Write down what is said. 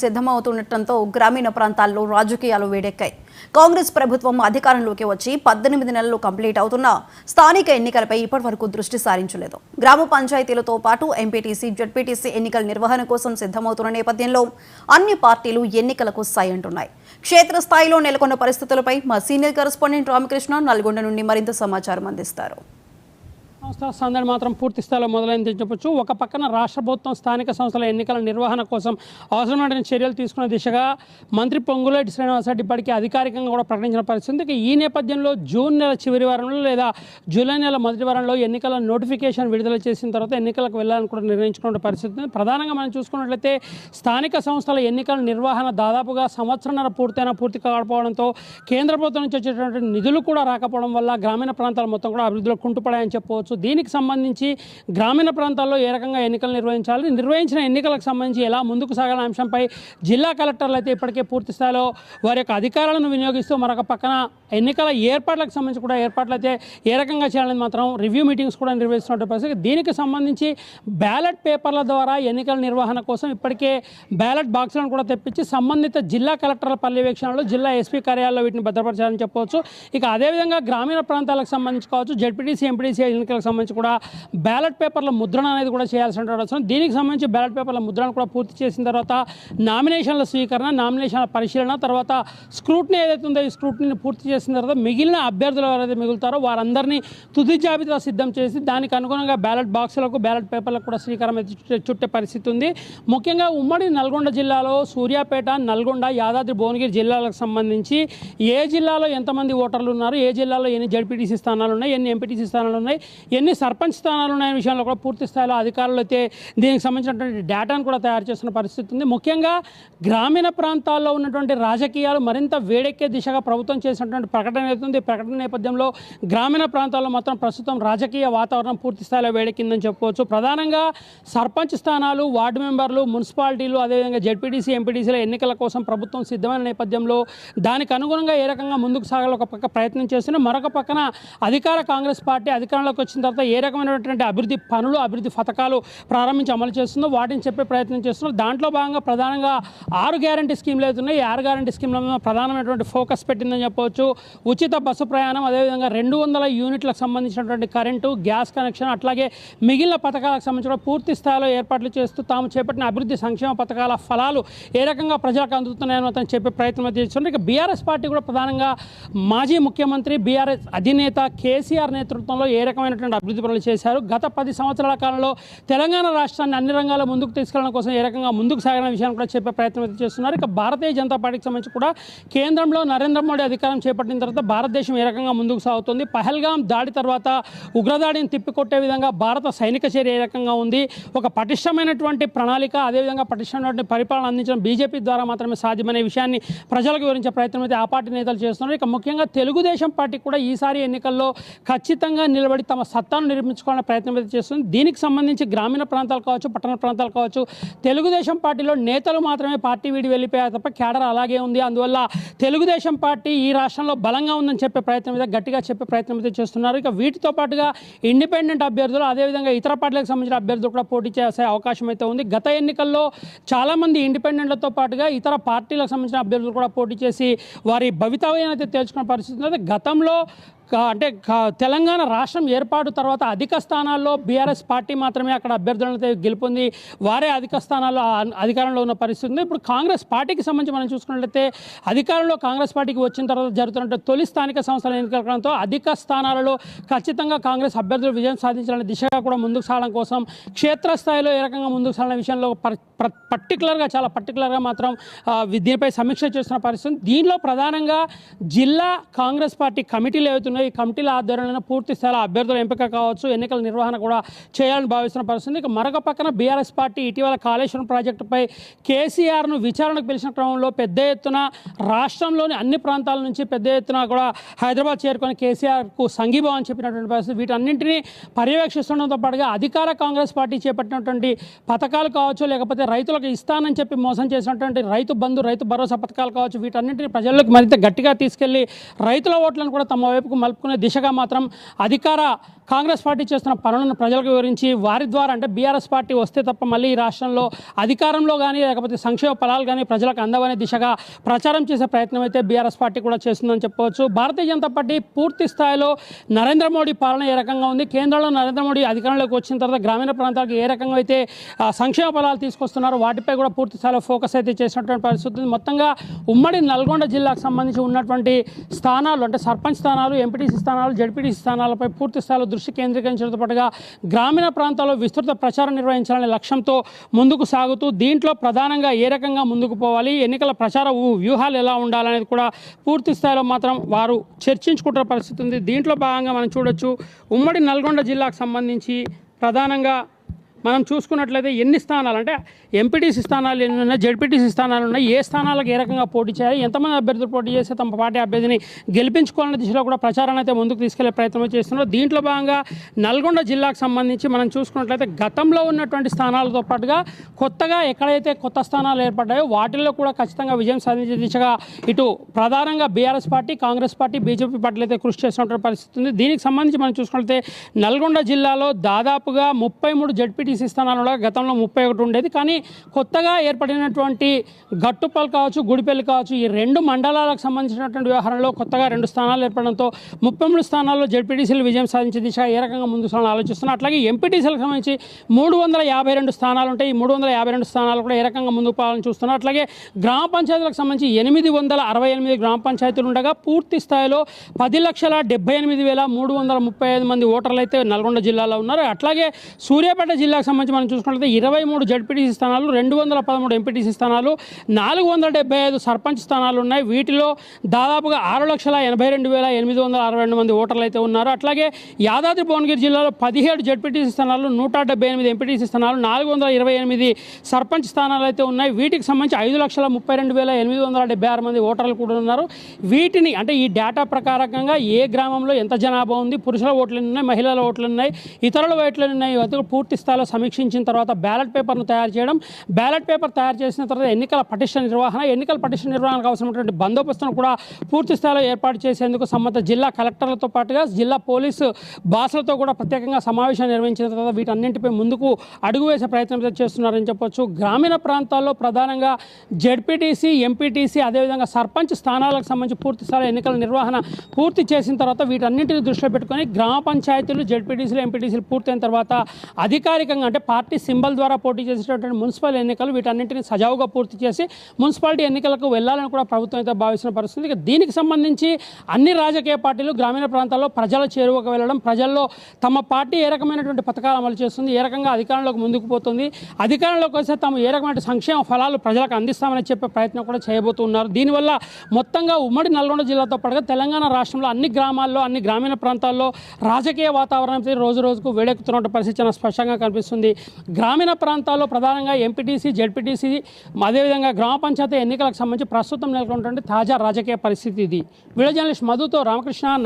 సిద్ధమవుతుండటంతో గ్రామీణ ప్రాంతాల్లో రాజకీయాలు వేడెక్కాయి. కాంగ్రెస్ ప్రభుత్వం అధికారంలోకి వచ్చి 18 నెలలు కంప్లీట్ అవుతున్నా స్థానిక ఎన్నికలపై ఇప్పటివరకు దృష్టి సారించలేదు. గ్రామ పంచాయతీలతో పాటు ఎంపీటీసీ, జడ్పీటీసీ ఎన్నికల నిర్వహణ కోసం సిద్ధమవుతున్న నేపథ్యంలో అన్ని పార్టీలు ఎన్నికలకు సై అంటున్నాయి. క్షేత్రస్థాయిలో నెలకొన్న పరిస్థితులపై మా సీనియర్ కరెస్పాండెంట్ రామకృష్ణ నల్గొండ నుండి మరింత సమాచారం అందిస్తారు. సంస్థల సందడి మాత్రం పూర్తి స్థాయిలో మొదలైందని చెప్పొచ్చు. ఒక పక్కన రాష్ట్ర ప్రభుత్వం స్థానిక సంస్థల ఎన్నికల నిర్వహణ కోసం అవసరమైన చర్యలు తీసుకునే దిశగా మంత్రి పొంగులేటి శ్రీనివాసరెడ్డి ఇప్పటికీ అధికారికంగా కూడా ప్రకటించిన పరిస్థితి. ఈ నేపథ్యంలో జూన్ నెల చివరి వారంలో లేదా జూలై నెల మొదటి వారంలో ఎన్నికల నోటిఫికేషన్ విడుదల చేసిన తర్వాత ఎన్నికలకు వెళ్ళాలని కూడా నిర్ణయించుకున్న పరిస్థితి. ప్రధానంగా మనం చూసుకున్నట్లయితే స్థానిక సంస్థల ఎన్నికల నిర్వహణ దాదాపుగా సంవత్సరంన్నర పూర్తి కాకపోవడంతో కేంద్ర ప్రభుత్వం నుంచి వచ్చేటువంటి నిధులు కూడా రాకపోవడం వల్ల గ్రామీణ ప్రాంతాలు మొత్తం కూడా అభివృద్ధిలో కుంటుపడాయని చెప్పవచ్చు. దీనికి సంబంధించి గ్రామీణ ప్రాంతాల్లో ఏ రకంగా ఎన్నికలు నిర్వహించిన ఎన్నికలకు సంబంధించి ఎలా ముందుకు సాగాలనే అంశంపై జిల్లా కలెక్టర్లు అయితే ఇప్పటికే పూర్తి స్థాయిలో వారి యొక్క అధికారాలను వినియోగిస్తూ మరొక పక్కన ఎన్నికల ఏర్పాట్లకు సంబంధించి కూడా ఏర్పాట్లు అయితే ఏ రకంగా చేయాలని మాత్రం రివ్యూ మీటింగ్స్ కూడా నిర్వహిస్తున్న పరిస్థితి. దీనికి సంబంధించి బ్యాలెట్ పేపర్ల ద్వారా ఎన్నికల నిర్వహణ కోసం ఇప్పటికే బ్యాలెట్ బాక్సులను కూడా తెప్పించి సంబంధిత జిల్లా కలెక్టర్ల పర్యవేక్షణలో జిల్లా ఎస్పీ కార్యాలయంలో వీటిని భద్రపరచాలని చెప్పవచ్చు. ఇక అదేవిధంగా గ్రామీణ ప్రాంతాలకు సంబంధించి కావచ్చు, జడ్పీటీసీ, ఎంపీటీసీ ఎన్నికలకు సంబంధించి కూడా బ్యాలెట్ పేపర్ల ముద్రణ అనేది కూడా చేయాల్సిన అవసరం. దీనికి సంబంధించి బ్యాలెట్ పేపర్ల ముద్రణ కూడా పూర్తి చేసిన తర్వాత నామినేషన్ల స్వీకరణ, నామినేషన్ల పరిశీలన, తర్వాత స్క్రూటినీ ఏదైతే ఉందో ఈ స్క్రూటినీని పూర్తి చేసిన తర్వాత మిగిలిన అభ్యర్థులు ఎవరైతే మిగులుతారో వారందరినీ తుది జాబితా సిద్ధం చేసి దానికి అనుగుణంగా బ్యాలెట్ బాక్సులకు, బ్యాలెట్ పేపర్లకు కూడా శ్రీకారం చుట్టే పరిస్థితి ఉంది. ముఖ్యంగా ఉమ్మడి నల్గొండ జిల్లాలో సూర్యాపేట, నల్గొండ, యాదాద్రి, భువనగిరి జిల్లాలకు సంబంధించి ఏ జిల్లాలో ఎంతమంది ఓటర్లు ఉన్నారు, ఏ జిల్లాలో ఎన్ని జడ్పీటీసీ స్థానాలు ఉన్నాయి, ఎన్ని ఎంపీటీసీ స్థానాలు ఉన్నాయి, ఎన్ని సర్పంచ్ స్థానాలు ఉన్నాయనే విషయంలో కూడా పూర్తి స్థాయిలో అధికారులు అయితే దీనికి సంబంధించినటువంటి డేటాను కూడా తయారు చేస్తున్న పరిస్థితి ఉంది. ముఖ్యంగా గ్రామీణ ప్రాంతాల్లో ఉన్నటువంటి రాజకీయాలు మరింత వేడెక్కే దిశగా ప్రభుత్వం చేసినటువంటి ప్రకటన అవుతుంది. ప్రకటన నేపథ్యంలో గ్రామీణ ప్రాంతాల్లో మాత్రం ప్రస్తుతం రాజకీయ వాతావరణం పూర్తి స్థాయిలో వేడెక్కిందని చెప్పవచ్చు. ప్రధానంగా సర్పంచ్ స్థానాలు, వార్డు మెంబర్లు, మున్సిపాలిటీలు, అదేవిధంగా జడ్పీటీసీ, ఎంపీటీసీల ఎన్నికల కోసం ప్రభుత్వం సిద్ధమైన నేపథ్యంలో దానికి అనుగుణంగా ఏ రకంగా ముందుకు సాగాలో ఒక పక్క ప్రయత్నం చేస్తున్నా, మరొక పక్కన అధికార కాంగ్రెస్ పార్టీ అధికారంలోకి వచ్చిన తర్వాత ఏ రకమైనటువంటి అభివృద్ధి పనులు, అభివృద్ధి పథకాలు ప్రారంభించి అమలు చేస్తుందో వాటిని చెప్పే ప్రయత్నం చేస్తున్నారు. దాంట్లో భాగంగా ప్రధానంగా 6 గ్యారంటీ స్కీమ్లు అవుతున్నాయి. ఈ 6 గ్యారంటీ స్కీమ్ల మీద ప్రధానమైనటువంటి ఫోకస్ పెట్టిందని చెప్పవచ్చు. ఉచిత బస్సు ప్రయాణం, అదేవిధంగా 200 యూనిట్లకు సంబంధించినటువంటి కరెంటు, గ్యాస్ కనెక్షన్, అట్లాగే మిగిలిన పథకాలకు సంబంధించిన పూర్తి స్థాయిలో ఏర్పాట్లు చేస్తూ తాము చేపట్టిన అభివృద్ధి సంక్షేమ పథకాల ఫలాలు ఏ రకంగా ప్రజలకు అందుతున్నాయని అతను చెప్పే ప్రయత్నం చేస్తున్నారు. ఇక బీఆర్ఎస్ పార్టీ కూడా ప్రధానంగా మాజీ ముఖ్యమంత్రి, బీఆర్ఎస్ అధినేత కేసీఆర్ నేతృత్వంలో ఏ రకమైనటువంటి అభివృద్ధి పనులు చేశారు, గత 10 సంవత్సరాల కాలంలో తెలంగాణ రాష్ట్రాన్ని అన్ని రంగాల్లో ముందుకు తీసుకెళ్లడం కోసం ఏ రకంగా ముందుకు సాగిన విషయాన్ని కూడా చెప్పే ప్రయత్నం అయితే చేస్తున్నారు. ఇక భారతీయ జనతా పార్టీకి సంబంధించి కూడా కేంద్రంలో నరేంద్ర మోడీ అధికారం చేపట్టిన తర్వాత భారతదేశం ఏ రకంగా ముందుకు సాగుతుంది, పహల్గాం దాడి తర్వాత ఉగ్రదాడిని తిప్పికొట్టే విధంగా భారత సైనిక చర్య ఏ రకంగా ఉంది, ఒక పటిష్టమైనటువంటి ప్రణాళిక, అదేవిధంగా పటిష్టమైనటువంటి పరిపాలన అందించడం బీజేపీ ద్వారా మాత్రమే సాధ్యమనే విషయాన్ని ప్రజలకు వివరించే ప్రయత్నం అయితే ఆ పార్టీ నేతలు చేస్తున్నారు. ఇక ముఖ్యంగా తెలుగుదేశం పార్టీ కూడా ఈసారి ఎన్నికల్లో ఖచ్చితంగా నిలబడి తమ సత్తాను నిర్మించుకోవాలని ప్రయత్నం అయితే చేస్తుంది. దీనికి సంబంధించి గ్రామీణ ప్రాంతాలు కావచ్చు, పట్టణ ప్రాంతాలు కావచ్చు, తెలుగుదేశం పార్టీలో నేతలు మాత్రమే పార్టీ వీడి వెళ్ళిపోయారు తప్ప క్యాడర్ అలాగే ఉంది. అందువల్ల తెలుగుదేశం పార్టీ ఈ రాష్ట్రంలో బలంగా ఉందని చెప్పే ప్రయత్నం మీద గట్టిగా చెప్పే ప్రయత్నం అయితే చేస్తున్నారు. ఇక వీటితో పాటుగా ఇండిపెండెంట్ అభ్యర్థులు, అదేవిధంగా ఇతర పార్టీలకు సంబంధించిన అభ్యర్థులు కూడా పోటీ చేసే అవకాశం అయితే ఉంది. గత ఎన్నికల్లో చాలామంది ఇండిపెండెంట్లతో పాటుగా ఇతర పార్టీలకు సంబంధించిన అభ్యర్థులు కూడా పోటీ చేసి వారి భవితవ్యాన్ని అయితే తేల్చుకున్న పరిస్థితి ఉంది. గతంలో అంటే తెలంగాణ రాష్ట్రం ఏర్పాటు తర్వాత అధిక స్థానాల్లో బీఆర్ఎస్ పార్టీ మాత్రమే అక్కడ అభ్యర్థులను గెలుపొంది వారే అధిక స్థానాల్లో అధికారంలో ఉన్న పరిస్థితి ఉంది. ఇప్పుడు కాంగ్రెస్ పార్టీకి సంబంధించి మనం చూసుకున్నట్లయితే అధికారంలో కాంగ్రెస్ పార్టీకి వచ్చిన తర్వాత జరుగుతున్న తొలి స్థానిక సంస్థల ఎన్నికల కాలంతో అధిక స్థానాలలో ఖచ్చితంగా కాంగ్రెస్ అభ్యర్థులు విజయం సాధించాలనే దిశగా కూడా ముందుకు సాగడం కోసం క్షేత్రస్థాయిలో ఏ రకంగా ముందుకు సాగిన విషయంలో చాలా పర్టికులర్గా మాత్రం దీనిపై సమీక్ష చేస్తున్న పరిస్థితి. దీనిలో ప్రధానంగా జిల్లా కాంగ్రెస్ పార్టీ కమిటీలు ఏవైతున్నాయి, ఈ కమిటీల ఆధ్వర్యంలో పూర్తి స్థాయిలో అభ్యర్థుల ఎంపిక కావచ్చు, ఎన్నికల నిర్వహణ కూడా చేయాలని భావిస్తున్న పరిస్థితి. ఇక మరొక పక్కన బీఆర్ఎస్ పార్టీ ఇటీవల కాళేశ్వరం ప్రాజెక్టుపై కేసీఆర్ను విచారణకు పిలిచిన క్రమంలో పెద్ద ఎత్తున రాష్ట్రంలోని అన్ని ప్రాంతాల నుంచి పెద్ద ఎత్తున కూడా హైదరాబాద్ చేరుకొని కేసీఆర్కు సంఘీభావం చెప్పినటువంటి పరిస్థితి. వీటన్నింటినీ పర్యవేక్షిస్తుండడంతో పాటుగా అధికార కాంగ్రెస్ పార్టీ చేపట్టినటువంటి పథకాలు కావచ్చు, లేకపోతే రైతులకు ఇస్తానని చెప్పి మోసం చేసినటువంటి రైతు బంధు, రైతు భరోసా పథకాలు కావచ్చు, వీటన్నింటినీ ప్రజల్లోకి మరింత గట్టిగా తీసుకెళ్లి రైతుల ఓట్లను కూడా తమ వైపుకు మలుపుకునే దిశగా మాత్రం అధికార కాంగ్రెస్ పార్టీ చేస్తున్న పనులను ప్రజలకు వివరించి వారి ద్వారా అంటే బీఆర్ఎస్ పార్టీ వస్తే తప్ప మళ్ళీ ఈ రాష్ట్రంలో అధికారంలో కానీ లేకపోతే సంక్షేమ ఫలాలు కానీ ప్రజలకు అందవనే దిశగా ప్రచారం చేసే ప్రయత్నం అయితే బీఆర్ఎస్ పార్టీ కూడా చేస్తుందని చెప్పవచ్చు. భారతీయ జనతా పార్టీ పూర్తి స్థాయిలో నరేంద్ర మోడీ పాలన ఏ రకంగా ఉంది, కేంద్రంలో నరేంద్ర మోడీ అధికారంలోకి వచ్చిన తర్వాత గ్రామీణ ప్రాంతాలకు ఏ రకంగా అయితే సంక్షేమ ఫలాలు తీసుకొస్తున్నారో వాటిపై కూడా పూర్తి స్థాయిలో ఫోకస్ అయితే చేసినటువంటి పరిస్థితి ఉంది. మొత్తంగా ఉమ్మడి నల్గొండ జిల్లాకు సంబంధించి ఉన్నటువంటి స్థానాలు అంటే సర్పంచ్ స్థానాలు, ఎంపీటీసీ స్థానాలు, జడ్పీటీసీ స్థానాలపై పూర్తి స్థాయిలో దృష్టి కేంద్రీకరించడంతో పాటుగా గ్రామీణ ప్రాంతాల్లో విస్తృత ప్రచారం నిర్వహించాలనే లక్ష్యంతో ముందుకు సాగుతూ దీంట్లో ప్రధానంగా ఏ రకంగా ముందుకు పోవాలి, ఎన్నికల ప్రచార వ్యూహాలు ఎలా ఉండాలనేది కూడా పూర్తి స్థాయిలో మాత్రం వారు చర్చించుకుంటున్న పరిస్థితి ఉంది. దీంట్లో భాగంగా మనం చూడొచ్చు ఉమ్మడి నల్గొండ జిల్లాకు సంబంధించి ప్రధానంగా మనం చూసుకున్నట్లయితే ఎన్ని స్థానాలు అంటే ఎంపీటీసీ స్థానాలు ఎన్ని ఉన్నాయి, జడ్పీటీసీ స్థానాలు ఉన్నాయి, ఏ స్థానాలకు ఏ రకంగా పోటీ చేయాలి, ఎంతమంది అభ్యర్థులు పోటీ చేస్తే తమ పార్టీ అభ్యర్థిని గెలిపించుకోవాలనే దిశలో కూడా ప్రచారాన్ని అయితే ముందుకు తీసుకెళ్లే ప్రయత్నం చేస్తున్నారు. దీంట్లో భాగంగా నల్గొండ జిల్లాకు సంబంధించి మనం చూసుకున్నట్లయితే గతంలో ఉన్నటువంటి స్థానాలతో పాటుగా కొత్తగా ఎక్కడైతే కొత్త స్థానాలు ఏర్పడ్డాయో వాటిల్లో కూడా ఖచ్చితంగా విజయం సాధించే దిశగా ఇటు ప్రధానంగా BRS party, Congress party, BJP పార్టీలు అయితే కృషి చేస్తున్న పరిస్థితి ఉంది. దీనికి సంబంధించి మనం చూసుకున్నట్లయితే నల్గొండ జిల్లాలో దాదాపుగా 33 జడ్పీటీసీ స్థానాలు గతంలో 31 ఉండేది. కానీ కొత్తగా ఏర్పడినటువంటి గట్టుపల్లి కావచ్చు, గుడిపల్లి కావచ్చు, ఈ 2 మండలాలకు సంబంధించినటువంటి వ్యవహారంలో కొత్తగా 2 స్థానాలు ఏర్పడడంతో 33 స్థానాల్లో జడ్పీటీసీలు విజయం సాధించే దిశగా ఏ రకంగా ముందుకు సాగాలని ఆలోచిస్తున్నారు. అట్లాగే ఎంపీటీసీలకు సంబంధించి 352 స్థానాలు ఉంటాయి. ఈ 352 స్థానాలు కూడా ఏ రకంగా ముందుకు పోవాలని చూస్తున్నారు. అట్లాగే గ్రామ పంచాయతీలకు సంబంధించి 868 గ్రామ పంచాయతీలు ఉండగా పూర్తి స్థాయిలో 10,78,335 మంది ఓటర్లు అయితే నల్గొండ జిల్లాలో ఉన్నారు. అట్లాగే సూర్యాపేట జిల్లాకు సంబంధించి మనం చూసుకున్నట్లయితే 23 జడ్పీటీసీ స్థానాలు, 213 ఎంపీటీసీ స్థానాలు, 475 సర్పంచ్ స్థానాలు ఉన్నాయి. వీటిలో దాదాపుగా 6,82,862 మంది ఓటర్లు అయితే ఉన్నారు. అట్లాగే యాదాద్రి భువనగిరి జిల్లాలో 17 జడ్పీటీసీ స్థానాలు, 178 ఎంపీటీసీ స్థానాలు, 428 సర్పంచ్ స్థానాలు అయితే ఉన్నాయి. వీటికి సంబంధించి 5,32,876 మంది ఓటర్లు కూడా ఉన్నారు. వీటిని అంటే ఈ డేటా ప్రకారంగా ఏ గ్రామంలో ఎంత జనాభా ఉంది, పురుషుల ఓట్లు ఉన్నాయి, మహిళల ఓట్లు ఉన్నాయి, ఇతరుల ఓట్లు ఉన్నాయి, పూర్తి స్థాయిలో సమీక్షించిన తర్వాత బ్యాలెట్ పేపర్ను తయారు చేయడం, బ్యాలెట్ పేపర్ తయారు చేసిన తర్వాత ఎన్నికల పటిష్ట నిర్వహణ, ఎన్నికల పటిష్ట నిర్వహణకు అవసరమైనటువంటి బందోబస్తును కూడా పూర్తి స్థాయిలో ఏర్పాటు చేసేందుకు సంబంధిత జిల్లా కలెక్టర్లతో పాటుగా జిల్లా పోలీసు బాసులతో కూడా ప్రత్యేకంగా సమావేశం నిర్వహించిన తర్వాత వీటన్నింటిపై ముందుకు అడుగు వేసే ప్రయత్నం చేస్తున్నారని చెప్పొచ్చు. గ్రామీణ ప్రాంతాల్లో ప్రధానంగా జడ్పీటీసీ, ఎంపీటీసీ అదేవిధంగా సర్పంచ్ స్థానాలకు సంబంధించి పూర్తి స్థాయిలో ఎన్నికల నిర్వహణ పూర్తి చేసిన తర్వాత వీటన్నింటిని దృష్టిలో పెట్టుకొని గ్రామ పంచాయతీలు, జడ్పీటీసీలు, ఎంపీటీసీలు పూర్తయిన తర్వాత అధికారికంగా అంటే పార్టీ సింబల్ ద్వారా పోటీ చేసేటటువంటి మున్సిపల్ ఎన్నికలు వీటన్నింటినీ సజావుగా పూర్తి చేసి మున్సిపాలిటీ ఎన్నికలకు వెళ్లాలని కూడా ప్రభుత్వం అయితే భావిస్తున్న పరిస్థితి. దీనికి సంబంధించి అన్ని రాజకీయ పార్టీలు గ్రామీణ ప్రాంతాల్లో ప్రజల చేరువకు వెళ్ళడం, ప్రజల్లో తమ పార్టీ ఏ రకమైనటువంటి పథకాలు అమలు చేస్తుంది, ఏ రకంగా అధికారంలోకి ముందుకు పోతుంది, అధికారంలోకి వస్తే తాము ఏ రకమైన సంక్షేమ ఫలాలు ప్రజలకు అందిస్తామని చెప్పే ప్రయత్నం కూడా చేయబోతున్నారు. దీనివల్ల మొత్తంగా ఉమ్మడి నల్గొండ జిల్లాతో పాటుగా తెలంగాణ రాష్ట్రంలో అన్ని గ్రామాల్లో, అన్ని గ్రామీణ ప్రాంతాల్లో రాజకీయ వాతావరణం రోజు రోజుకు వేడెక్కుతున్న పరిస్థితి చాలా స్పష్టంగా కనిపిస్తుంది. గ్రామీణ ప్రాంతాల్లో ప్రధానంగా ఎంపీటీసీ, జడ్పీటీసీ అదేవిధంగా గ్రామ పంచాయతీ ఎన్నికలకు సంబంధించి ప్రస్తుతం నెలకొన్నటువంటి తాజా రాజకీయ పరిస్థితి ఇది. వీడియో జర్నలిస్ట్ మధుతో రామకృష్ణ.